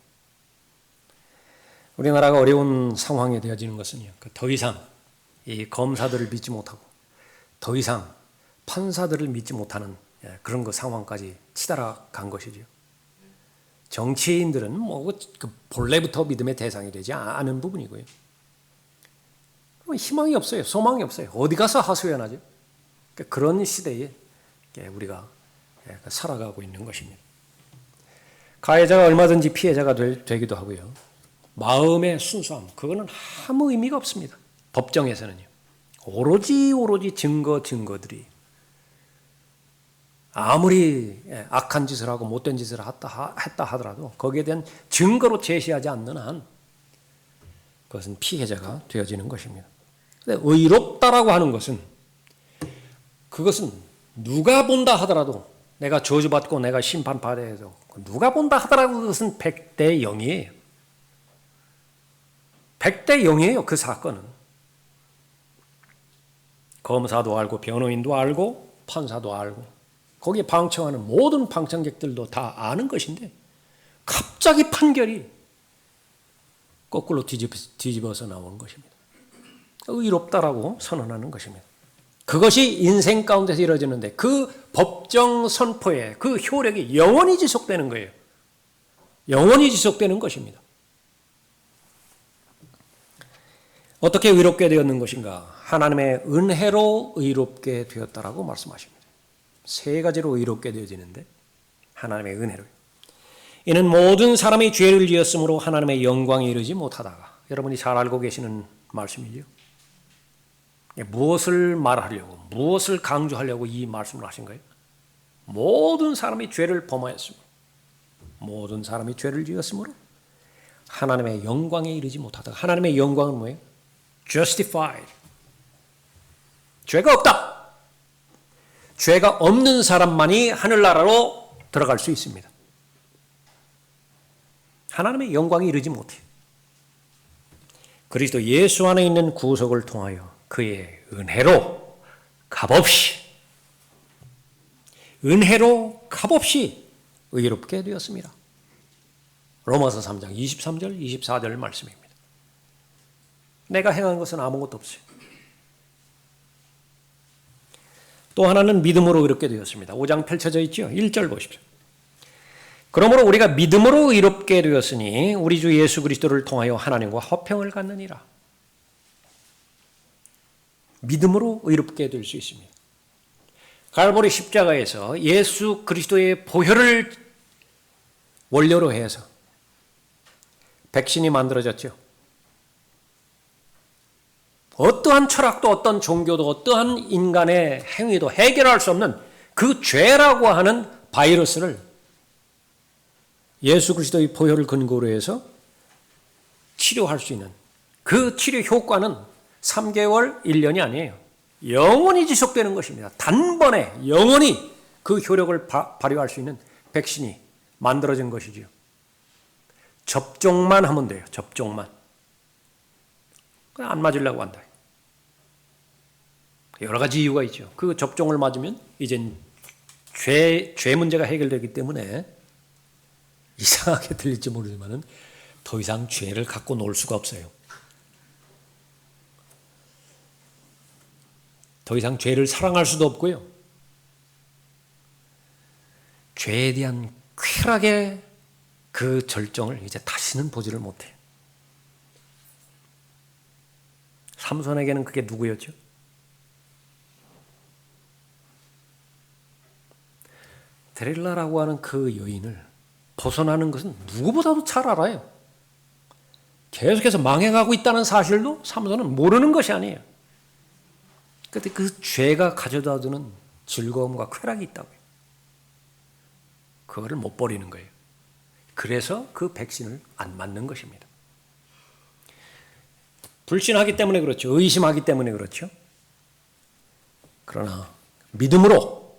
우리나라가 어려운 상황에 되어지는 것은요. 더 이상 이 검사들을 믿지 못하고 더 이상 판사들을 믿지 못하는 그런 그 상황까지 치달아 간 것이죠. 정치인들은 그 본래부터 믿음의 대상이 되지 않은 부분이고요. 희망이 없어요. 소망이 없어요. 어디 가서 하소연하죠. 그런 시대에 우리가 살아가고 있는 것입니다. 가해자가 얼마든지 피해자가 되기도 하고요. 마음의 순수함, 그거는 아무 의미가 없습니다. 법정에서는요. 오로지 증거들이 아무리 악한 짓을 하고 못된 짓을 했다 하더라도 거기에 대한 증거로 제시하지 않는 한 그것은 피해자가 되어지는 것입니다. 근데 의롭다라고 하는 것은 그것은 누가 본다 하더라도 내가 저주받고 내가 심판받아야 해도 누가 본다 하더라도 그것은 100대 0이에요. 100대 0이에요. 그 사건은. 검사도 알고 변호인도 알고 판사도 알고 거기에 방청하는 모든 방청객들도 다 아는 것인데 갑자기 판결이 거꾸로 뒤집어서 나오는 것입니다. 의롭다라고 선언하는 것입니다. 그것이 인생 가운데서 이루어지는데 그 법정 선포의 그 효력이 영원히 지속되는 거예요. 영원히 지속되는 것입니다. 어떻게 의롭게 되었는 것인가? 하나님의 은혜로 의롭게 되었다라고 말씀하십니다. 세 가지로 의롭게 되어지는데 하나님의 은혜로. 이는 모든 사람이 죄를 지었으므로 하나님의 영광에 이르지 못하다가. 여러분이 잘 알고 계시는 말씀이죠. 무엇을 말하려고, 무엇을 강조하려고 이 말씀을 하신 거예요? 모든 사람이 죄를 범하였으므로, 모든 사람이 죄를 지었으므로 하나님의 영광에 이르지 못하다가. 하나님의 영광은 뭐예요? Justified. 죄가 없다. 죄가 없는 사람만이 하늘나라로 들어갈 수 있습니다. 하나님의 영광에 이르지 못해요. 그리스도 예수 안에 있는 구속을 통하여 그의 은혜로 값없이 의롭게 되었습니다. 로마서 3장 23절 24절 말씀입니다. 내가 행한 것은 아무것도 없어요. 또 하나는 믿음으로 의롭게 되었습니다. 5장 펼쳐져 있죠. 1절 보십시오. 그러므로 우리가 믿음으로 의롭게 되었으니 우리 주 예수 그리스도를 통하여 하나님과 화평을 갖느니라. 믿음으로 의롭게 될 수 있습니다. 갈보리 십자가에서 예수 그리스도의 보혈을 원료로 해서 백신이 만들어졌죠. 어떠한 철학도 어떤 종교도 어떠한 인간의 행위도 해결할 수 없는 그 죄라고 하는 바이러스를 예수 그리스도의 보혈을 근거로 해서 치료할 수 있는 그 치료 효과는 3개월, 1년이 아니에요. 영원히 지속되는 것입니다. 단번에 영원히 그 효력을 발휘할 수 있는 백신이 만들어진 것이지요. 접종만 하면 돼요. 접종만. 안 맞으려고 한다. 여러 가지 이유가 있죠. 그 접종을 맞으면 이젠 죄 문제가 해결되기 때문에 이상하게 들릴지 모르지만은 더 이상 죄를 갖고 놀 수가 없어요. 더 이상 죄를 사랑할 수도 없고요. 죄에 대한 쾌락의 그 절정을 이제 다시는 보지를 못해요. 삼손에게는 그게 누구였죠? 데릴라라고 하는 그 여인을 벗어나는 것은 누구보다도 잘 알아요. 계속해서 망해가고 있다는 사실도 삼손은 모르는 것이 아니에요. 그런데 그 죄가 가져다 주는 즐거움과 쾌락이 있다고요. 그거를 못 버리는 거예요. 그래서 그 백신을 안 맞는 것입니다. 불신하기 때문에 그렇죠. 의심하기 때문에 그렇죠. 그러나 믿음으로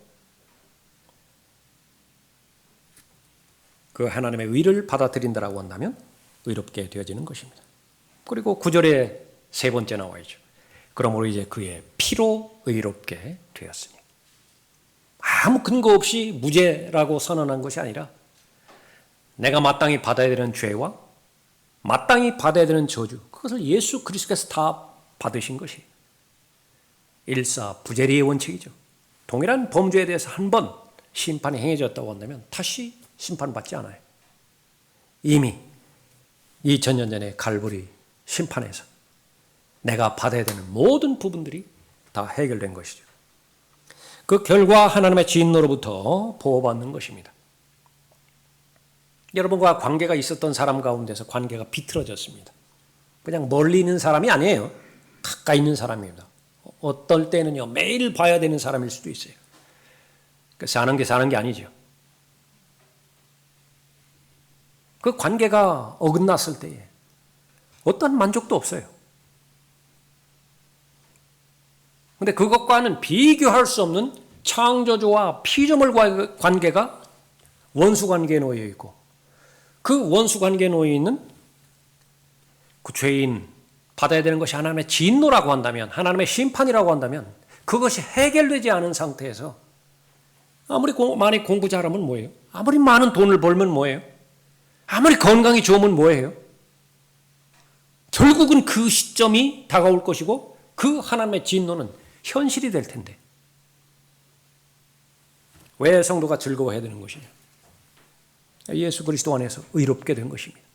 그 하나님의 의를 받아들인다라고 한다면 의롭게 되어지는 것입니다. 그리고 9절에 세 번째 나와야죠. 그러므로 이제 그의 피로 의롭게 되었으니. 아무 근거 없이 무죄라고 선언한 것이 아니라 내가 마땅히 받아야 되는 죄와 마땅히 받아야 되는 저주, 그것을 예수 그리스도께서 다 받으신 것이 일사부재리의 원칙이죠. 동일한 범죄에 대해서 한 번 심판이 행해졌다고 한다면 다시 심판받지 않아요. 이미 2000년 전에 갈보리 심판에서 내가 받아야 되는 모든 부분들이 다 해결된 것이죠. 그 결과 하나님의 진노로부터 보호받는 것입니다. 여러분과 관계가 있었던 사람 가운데서 관계가 비틀어졌습니다. 그냥 멀리 있는 사람이 아니에요. 가까이 있는 사람입니다. 어떨 때는요, 매일 봐야 되는 사람일 수도 있어요. 사는 게 아니죠. 그 관계가 어긋났을 때에 어떤 만족도 없어요. 그런데 그것과는 비교할 수 없는 창조주와 피조물 관계가 원수 관계에 놓여 있고, 그 원수 관계에 놓여 있는 그 죄인, 받아야 되는 것이 하나님의 진노라고 한다면, 하나님의 심판이라고 한다면, 그것이 해결되지 않은 상태에서 아무리 많이 공부 잘하면 뭐예요? 아무리 많은 돈을 벌면 뭐예요? 아무리 건강이 좋으면 뭐예요? 결국은 그 시점이 다가올 것이고 그 하나님의 진노는 현실이 될 텐데 왜 성도가 즐거워해야 되는 것이냐? 예수 그리스도 안에서 의롭게 된 것입니다.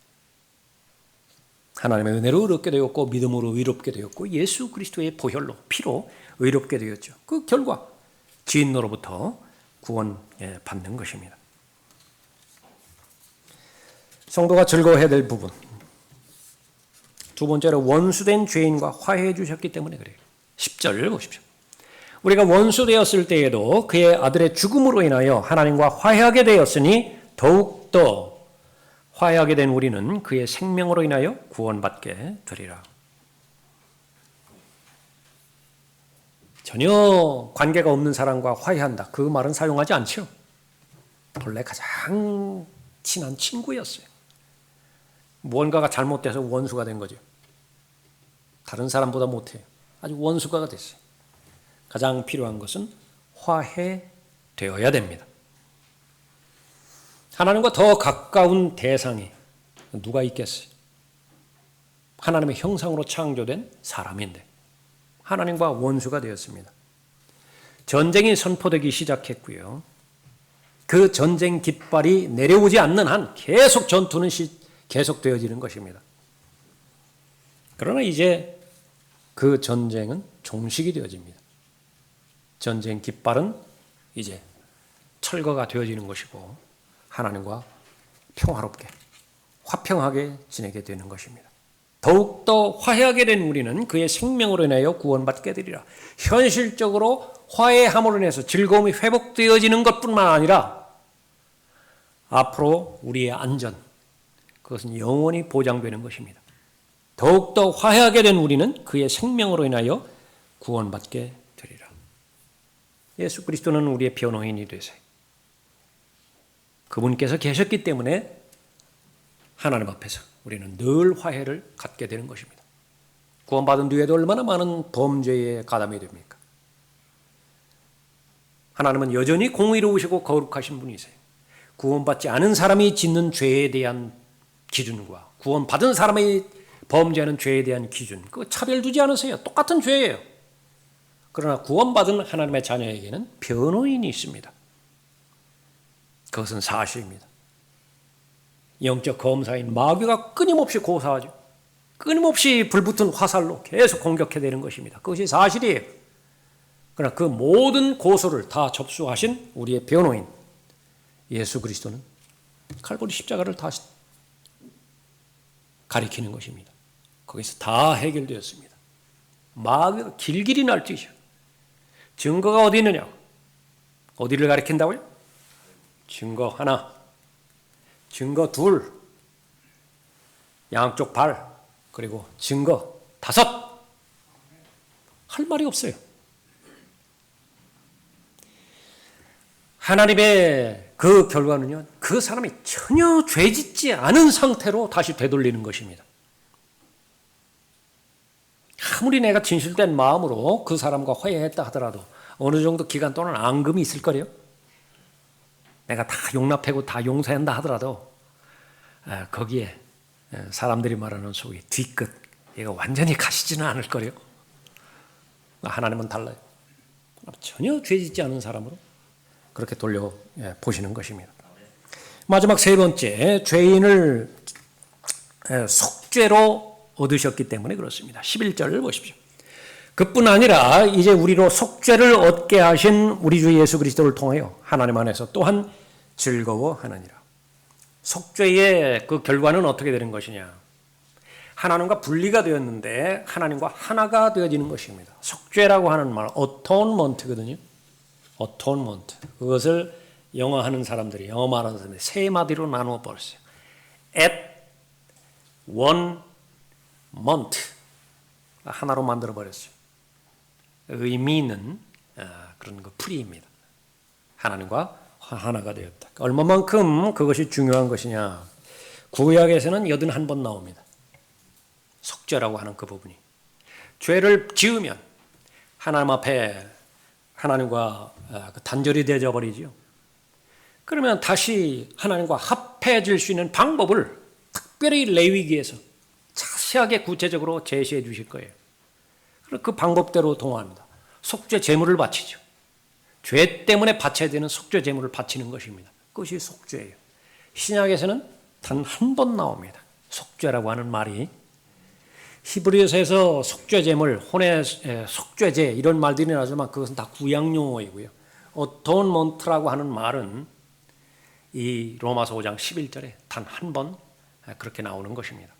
하나님의 은혜로 의롭게 되었고 믿음으로 의롭게 되었고 예수 그리스도의 보혈로 피로 의롭게 되었죠. 그 결과 진노로부터 구원받는 것입니다. 성도가 즐거워해야 될 부분, 두 번째로 원수된 죄인과 화해해 주셨기 때문에 그래요. 10절 보십시오. 우리가 원수되었을 때에도 그의 아들의 죽음으로 인하여 하나님과 화해하게 되었으니 더욱더 화해하게 된 우리는 그의 생명으로 인하여 구원받게 되리라. 전혀 관계가 없는 사람과 화해한다, 그 말은 사용하지 않죠. 본래 가장 친한 친구였어요. 뭔가가 잘못돼서 원수가 된 거죠. 다른 사람보다 못해요. 아주 원수가 됐어요. 가장 필요한 것은 화해되어야 됩니다. 하나님과 더 가까운 대상이 누가 있겠어요? 하나님의 형상으로 창조된 사람인데 하나님과 원수가 되었습니다. 전쟁이 선포되기 시작했고요. 그 전쟁 깃발이 내려오지 않는 한 계속 전투는 계속되어지는 것입니다. 그러나 이제 그 전쟁은 종식이 되어집니다. 전쟁 깃발은 이제 철거가 되어지는 것이고 하나님과 평화롭게 화평하게 지내게 되는 것입니다. 더욱더 화해하게 된 우리는 그의 생명으로 인하여 구원받게 되리라. 현실적으로 화해함으로 인해서 즐거움이 회복되어지는 것뿐만 아니라 앞으로 우리의 안전, 그것은 영원히 보장되는 것입니다. 더욱더 화해하게 된 우리는 그의 생명으로 인하여 구원받게 되리라. 예수 그리스도는 우리의 변호인이 되세요. 그분께서 계셨기 때문에 하나님 앞에서 우리는 늘 화해를 갖게 되는 것입니다. 구원받은 뒤에도 얼마나 많은 범죄에 가담이 됩니까? 하나님은 여전히 공의로우시고 거룩하신 분이세요. 구원받지 않은 사람이 짓는 죄에 대한 기준과 구원받은 사람이 범죄하는 죄에 대한 기준, 그 차별 두지 않으세요. 똑같은 죄예요. 그러나 구원받은 하나님의 자녀에게는 변호인이 있습니다. 그것은 사실입니다. 영적 검사인 마귀가 끊임없이 고사하죠. 끊임없이 불붙은 화살로 계속 공격해대는 것입니다. 그것이 사실이에요. 그러나 그 모든 고소를 다 접수하신 우리의 변호인 예수 그리스도는 칼보리 십자가를 다시 가리키는 것입니다. 거기서 다 해결되었습니다. 마귀가 길길이 날뛰죠. 증거가 어디 있느냐? 어디를 가리킨다고요? 증거 하나, 증거 둘, 양쪽 발, 그리고 증거 5. 할 말이 없어요. 하나님의 그 결과는요, 그 사람이 전혀 죄짓지 않은 상태로 다시 되돌리는 것입니다. 아무리 내가 진실된 마음으로 그 사람과 화해했다 하더라도 어느 정도 기간 동안 앙금이 있을 거래요. 내가 다 용납하고 다 용서한다 하더라도 거기에 사람들이 말하는 속이 뒤끝, 얘가 완전히 가시지는 않을 거래요. 하나님은 달라요. 전혀 죄짓지 않은 사람으로 그렇게 돌려보시는 것입니다. 마지막 세 번째, 죄인을 속죄로 얻으셨기 때문에 그렇습니다. 11절을 보십시오. 그뿐 아니라 이제 우리로 속죄를 얻게 하신 우리 주 예수 그리스도를 통하여 하나님 안에서 또한 즐거워하느니라. 속죄의 그 결과는 어떻게 되는 것이냐? 하나님과 분리가 되었는데 하나님과 하나가 되어지는 것입니다. 속죄라고 하는 말, atonement거든요. atonement. 그것을 영어하는 사람들이, 영어 말하는 사람들이 세 마디로 나누어 버렸어요. at one month. 하나로 만들어 버렸어요. 의미는 그런 거 풀이입니다. 하나님과 하나가 되었다. 얼마만큼 그것이 중요한 것이냐. 구약에서는 81번 나옵니다. 속죄라고 하는 그 부분이. 죄를 지으면 하나님 앞에 하나님과 단절이 되어 버리지요. 그러면 다시 하나님과 합해질 수 있는 방법을 특별히 레위기에서 자세하게 구체적으로 제시해 주실 거예요. 그 방법대로 동화합니다. 속죄 제물을 바치죠. 죄 때문에 바쳐야 되는 속죄 제물을 바치는 것입니다. 그것이 속죄예요. 신약에서는 단 한 번 나옵니다. 속죄라고 하는 말이. 히브리서에서 속죄 제물, 혼의 속죄제 이런 말들이 나지만 그것은 다 구약 용어이고요. 어톤먼트라고 하는 말은 이 로마서 5장 11절에 단 한 번 그렇게 나오는 것입니다.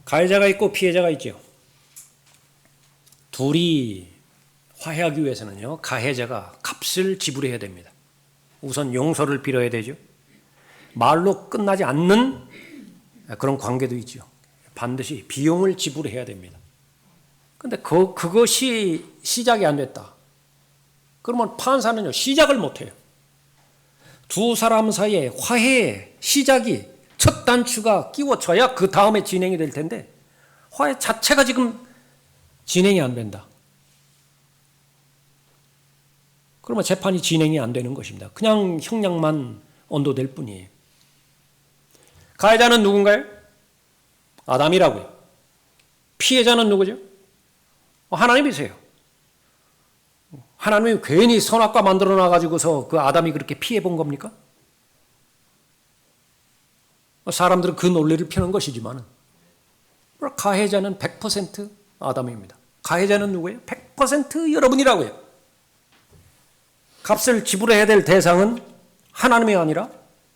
가해자가 있고 피해자가 있죠. 둘이 화해하기 위해서는요, 가해자가 값을 지불해야 됩니다. 우선 용서를 빌어야 되죠. 말로 끝나지 않는 그런 관계도 있죠. 반드시 비용을 지불해야 됩니다. 그런데 그것이 시작이 안 됐다. 그러면 판사는요, 시작을 못해요. 두 사람 사이에 화해의 시작이 첫 단추가 끼워져야 그 다음에 진행이 될 텐데 화해 자체가 지금 진행이 안 된다. 그러면 재판이 진행이 안 되는 것입니다. 그냥 형량만 언도될 뿐이에요. 가해자는 누군가요? 아담이라고요. 피해자는 누구죠? 하나님이세요. 하나님이 괜히 선악과 만들어 놔가지고서 그 아담이 그렇게 피해 본 겁니까? 사람들은 그 논리를 펴는 것이지만 가해자는 100% 아담입니다. 가해자는 누구예요? 100% 여러분이라고요. 값을 지불해야 될 대상은 하나님이 아니라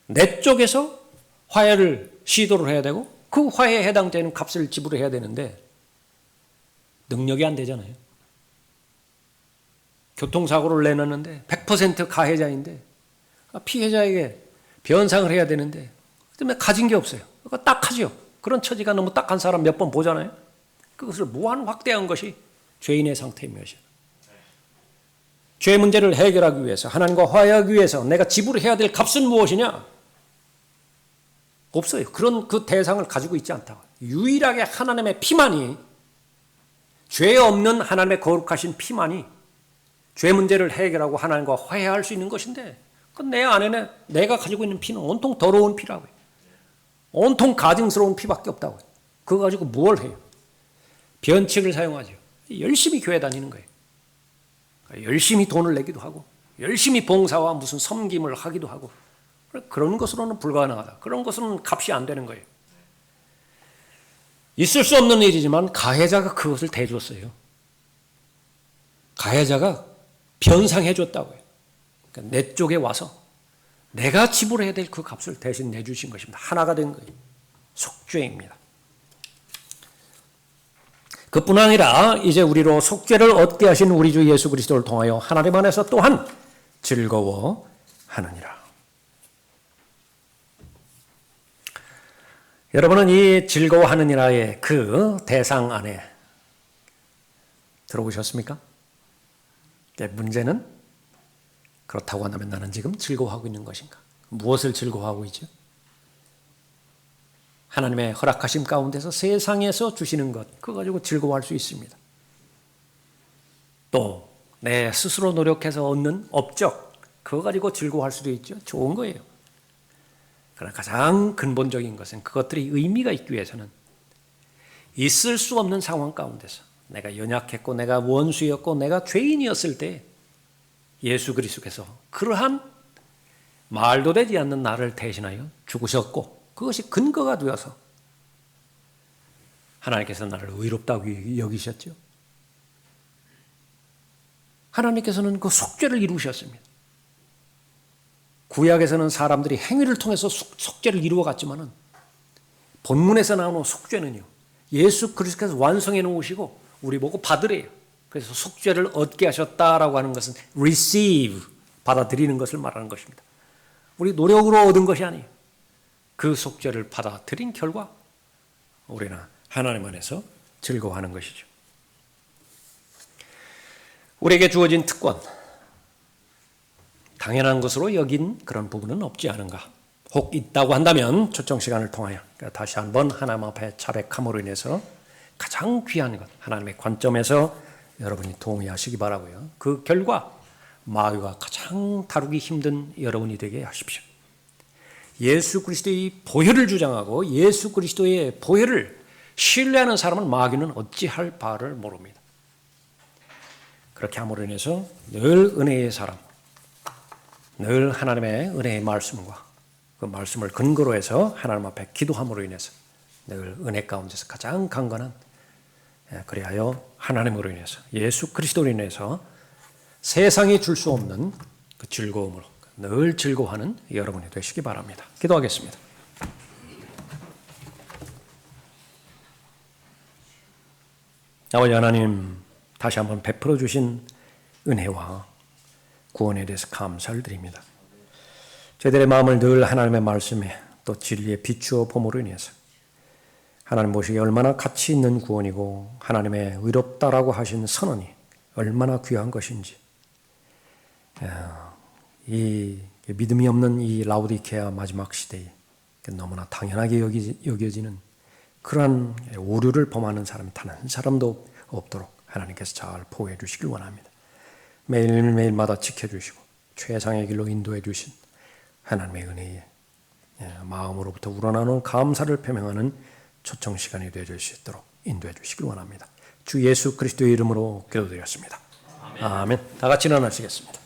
내 쪽에서 화해를 시도를 해야 되고 그 화해에 해당되는 값을 지불해야 되는데 능력이 안 되잖아요. 교통사고를 내놨는데 100% 가해자인데 피해자에게 변상을 해야 되는데 그다음에 가진 게 없어요. 그거 딱하죠. 그런 처지가 너무 딱한 사람 몇 번 보잖아요. 그것을 무한 확대한 것이 죄인의 상태입니다. 죄 문제를 해결하기 위해서 하나님과 화해하기 위해서 내가 지불해야 될 값은 무엇이냐? 없어요. 그런 그 대상을 가지고 있지 않다고. 유일하게 하나님의 피만이 죄 없는 하나님의 거룩하신 피만이 죄 문제를 해결하고 하나님과 화해할 수 있는 것인데 내 안에는 내가 가지고 있는 피는 온통 더러운 피라고요. 온통 가증스러운 피밖에 없다고요. 그거 가지고 뭘 해요? 변칙을 사용하죠. 열심히 교회 다니는 거예요. 열심히 돈을 내기도 하고 열심히 봉사와 무슨 섬김을 하기도 하고 그런 것으로는 불가능하다. 그런 것은 값이 안 되는 거예요. 있을 수 없는 일이지만 가해자가 그것을 대줬어요. 가해자가 변상해 줬다고요. 그러니까 내 쪽에 와서 내가 지불해야 될 그 값을 대신 내주신 것입니다. 하나가 된 거예요. 속죄입니다. 그뿐 아니라 이제 우리로 속죄를 얻게 하신 우리 주 예수 그리스도를 통하여 하나님 안에서 또한 즐거워하느니라. 여러분은 이 즐거워하느니라의 그 대상 안에 들어오셨습니까? 문제는 그렇다고 한다면 나는 지금 즐거워하고 있는 것인가? 무엇을 즐거워하고 있죠? 하나님의 허락하심 가운데서 세상에서 주시는 것, 그거 가지고 즐거워할 수 있습니다. 또 내 스스로 노력해서 얻는 업적, 그거 가지고 즐거워할 수도 있죠. 좋은 거예요. 그러나 가장 근본적인 것은 그것들이 의미가 있기 위해서는 있을 수 없는 상황 가운데서 내가 연약했고 내가 원수였고 내가 죄인이었을 때 예수 그리스도께서 그러한 말도 되지 않는 나를 대신하여 죽으셨고 그것이 근거가 되어서 하나님께서 나를 의롭다고 여기셨죠. 하나님께서는 그 속죄를 이루셨습니다. 구약에서는 사람들이 행위를 통해서 속죄를 이루어갔지만은 본문에서 나오는 속죄는요. 예수 그리스도께서 완성해 놓으시고 우리 보고 받으래요. 그래서 속죄를 얻게 하셨다라고 하는 것은 receive, 받아들이는 것을 말하는 것입니다. 우리 노력으로 얻은 것이 아니에요. 그 속죄를 받아들인 결과 우리는 하나님 안에서 즐거워하는 것이죠. 우리에게 주어진 특권, 당연한 것으로 여긴 그런 부분은 없지 않은가. 혹 있다고 한다면 초청 시간을 통하여 다시 한번 하나님 앞에 자백함으로 인해서 가장 귀한 것, 하나님의 관점에서 여러분이 동의하시기 바라고요. 그 결과 마귀가 가장 다루기 힘든 여러분이 되게 하십시오. 예수 그리스도의 보혈을 주장하고 예수 그리스도의 보혈을 신뢰하는 사람은 마귀는 어찌할 바를 모릅니다. 그렇게 함으로 인해서 늘 은혜의 사람, 늘 하나님의 은혜의 말씀과 그 말씀을 근거로 해서 하나님 앞에 기도함으로 인해서 늘 은혜 가운데서 가장 강건한, 그리하여 하나님으로 인해서 예수 그리스도로 인해서 세상이 줄 수 없는 그 즐거움으로 늘 즐거워하는 여러분이 되시기 바랍니다. 기도하겠습니다. 아버지 하나님, 다시 한번 베풀어 주신 은혜와 구원에 대해서 감사를 드립니다. 저희들의 마음을 늘 하나님의 말씀에 또 진리에 비추어 봄으로 인해서 하나님 보시기에 얼마나 가치 있는 구원이고 하나님의 의롭다라고 하신 선언이 얼마나 귀한 것인지, 이 믿음이 없는 이 라오디케아 마지막 시대에 너무나 당연하게 여겨지는 그러한 오류를 범하는 사람이 단 한 사람도 없도록 하나님께서 잘 보호해 주시길 원합니다. 매일매일마다 지켜주시고 최상의 길로 인도해 주신 하나님의 은혜에 마음으로부터 우러나오는 감사를 표명하는 초청 시간이 되어줄 수 있도록 인도해 주시길 원합니다. 주 예수 그리스도의 이름으로 기도드렸습니다. 아멘. 다 같이 일어나시겠습니다.